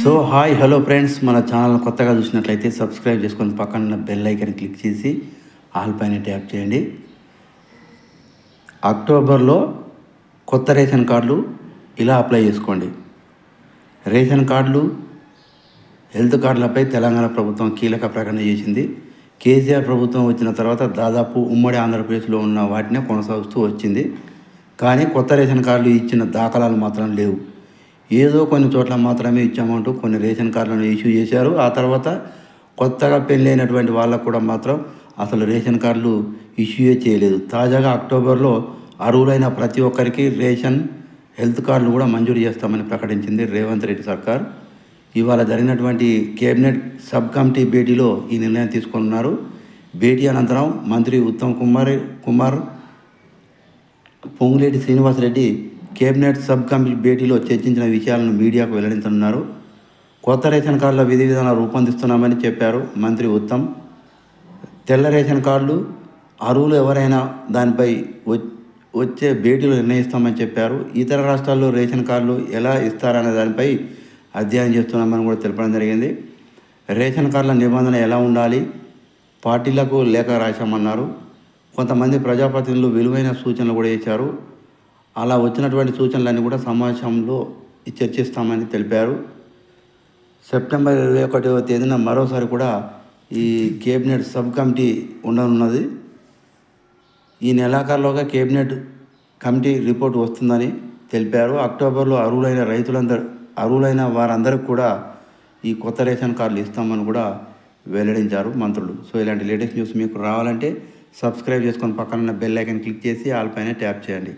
So hi hello friends, మన channel కొత్తగా చూసినట్లయితే సబ్స్క్రైబ్ చేసుకొని పక్కన బెల్ ఐకాన్ క్లిక్ చేసి ఆల్ పైన ట్యాప్ చేయండి. అక్టోబర్లో కొత్త రేషన్ కార్డులు ఇలా అప్లై చేసుకోండి. రేషన్ కార్డులు, హెల్త్ కార్డులపై తెలంగాణ ప్రభుత్వం కీలక ప్రకటన చేసింది. కేసీఆర్ ప్రభుత్వం వచ్చిన తర్వాత దాదాపు ఉమ్మడి ఆంధ్రప్రదేశ్లో ఉన్న వాటినే కొనసాగుతూ వచ్చింది. కానీ కొత్త రేషన్ కార్డులు ఇచ్చిన దాఖలాలు మాత్రం లేవు. ఏదో కొన్ని చోట్ల మాత్రమే ఇచ్చామంటూ కొన్ని రేషన్ కార్డులను ఇష్యూ చేశారు. ఆ తర్వాత కొత్తగా పెళ్ళైనటువంటి వాళ్ళకు కూడా మాత్రం అసలు రేషన్ కార్డులు ఇష్యూయే చేయలేదు. తాజాగా అక్టోబర్లో అర్హులైన ప్రతి ఒక్కరికి రేషన్, హెల్త్ కార్డులు కూడా మంజూరు చేస్తామని ప్రకటించింది రేవంత్ రెడ్డి సర్కార్. ఇవాళ జరిగినటువంటి కేబినెట్ సబ్ కమిటీ భేటీలో ఈ నిర్ణయం తీసుకున్నారు. భేటీ అనంతరం మంత్రి Uttam Kumar Ponguleti Srinivasa Reddy cabinet sub committee భేటీలో చర్చించిన విషయాలను మీడియాకు వెల్లడించనున్నారు. కొత్త రేషన్ కార్డుల విధి విధానాలు రూపొందిస్తున్నామని చెప్పారు మంత్రి ఉత్తమ్. తెల్ల రేషన్ కార్డులు అర్హులు ఎవరైనా దానిపై వచ్చే భేటీలో నిర్ణయిస్తామని చెప్పారు. ఇతర రాష్ట్రాల్లో రేషన్ కార్డులు ఎలా ఇస్తారనే దానిపై అధ్యయనం చేస్తున్నామని కూడా తెలపడం జరిగింది. రేషన్ కార్డుల నిబంధన ఎలా ఉండాలి, పార్టీలకు లేఖ రాశామన్నారు. కొంతమంది ప్రజాప్రతినిధులు విలువైన సూచనలు కూడా చేశారు. అలా వచ్చినటువంటి సూచనలన్నీ కూడా సమావేశంలో చర్చిస్తామని తెలిపారు. సెప్టెంబర్ 21వ తేదీన మరోసారి కూడా ఈ కేబినెట్ సబ్ కమిటీ ఉండనున్నది. ఈ నెలాఖరులోగా కేబినెట్ కమిటీ రిపోర్ట్ వస్తుందని తెలిపారు. అక్టోబర్లో అర్హులైన వారందరికీ కూడా ఈ కొత్త రేషన్ కార్డులు ఇస్తామని కూడా వెల్లడించారు మంత్రులు. సో ఇలాంటి లేటెస్ట్ న్యూస్ మీకు రావాలంటే సబ్స్క్రైబ్ చేసుకొని పక్కన బెల్ ఐకాన్ క్లిక్ చేసి ఆల్ పైన ట్యాప్ చేయండి.